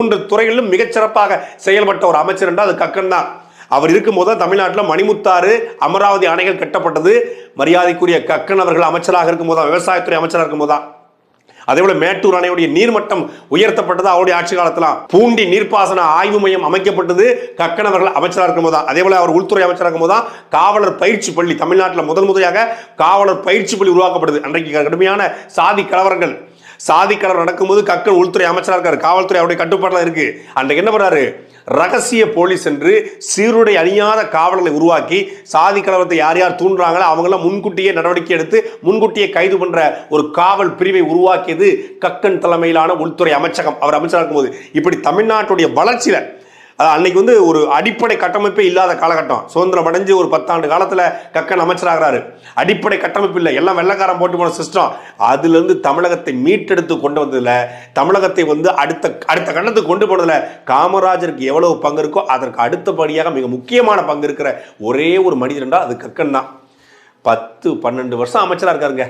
3 துறைகளிலும் மிகச்சிறப்பாக செயல்பட்ட ஒரு அமைச்சர் என்றால் அது கக்கன் தான். அவர் இருக்கும்போது தமிழ்நாட்டில் மணிமுத்தாறு அமராவதி அணைகள் கட்டப்பட்டது. மரியாதைக்குரிய கக்கன் அவர்கள் அமைச்சராக இருக்கும்போது, விவசாயத்துறை அமைச்சராக இருக்கும்போது தான். அதே போல மேட்டூர் அணையுடைய நீர்மட்டம் உயர்த்தப்பட்டது அவருடைய ஆட்சி காலத்தில். பூண்டி நீர்ப்பாசன ஆய்வு மையம் அமைக்கப்பட்டது கக்கன் அவர்கள் அமைச்சராக இருக்கும்போது தான். அதே போல அவர் உள்துறை அமைச்சராக இருக்கும்போது தான் காவலர் பயிற்சி பள்ளி தமிழ்நாட்டில் முதன்முறையாக காவலர் பயிற்சி பள்ளி உருவாக்கப்படுது. அன்றைக்கு கடுமையான சாதி கலவரங்கள் நடக்கும்போது கக்கன் உள்துறை அமைச்சராக இருக்காரு. காவல்துறை அவருடைய கட்டுப்பாட்டில் இருக்கு. அன்றைக்கு என்ன பண்றாரு? ரகசிய போலீஸ் என்று சீருடை அணியாத காவலர்களை உருவாக்கி சாதி கலவரத்தை யார் யார் தூண்டுறாங்களோ அவங்களாம் முன்கூட்டியே நடவடிக்கை எடுத்து முன்கூட்டியே கைது பண்ற ஒரு காவல் பிரிவை உருவாக்கியது கக்கன் தலைமையிலான உள்துறை அமைச்சகம். அவர் அமைச்சராக இருக்கும்போது இப்படி தமிழ்நாட்டுடைய வளர்ச்சியில அன்னைக்கு ஒரு அடிப்படை கட்டமைப்பே இல்லாத காலகட்டம். சுதந்திரம் அடைஞ்சு ஒரு 10 ஆண்டு காலத்துல கக்கன் அமைச்சராகிறாரு. அடிப்படை கட்டமைப்பு இல்லை, எல்லாம் வெள்ளக்காரன் போட்டு போன சிஸ்டம். அதுல இருந்து தமிழகத்தை மீட்டெடுத்து கொண்டு வந்ததுல, தமிழகத்தை அடுத்த கட்டத்துக்கு கொண்டு போனதுல காமராஜருக்கு எவ்வளவு பங்கு இருக்கோ அதற்கு அடுத்தபடியாக மிக முக்கியமான பங்கு இருக்கிற ஒரே ஒரு மனிதர் என்றால் அது கக்கன் தான். 10-12 வருஷம் அமைச்சரா இருக்காருங்க.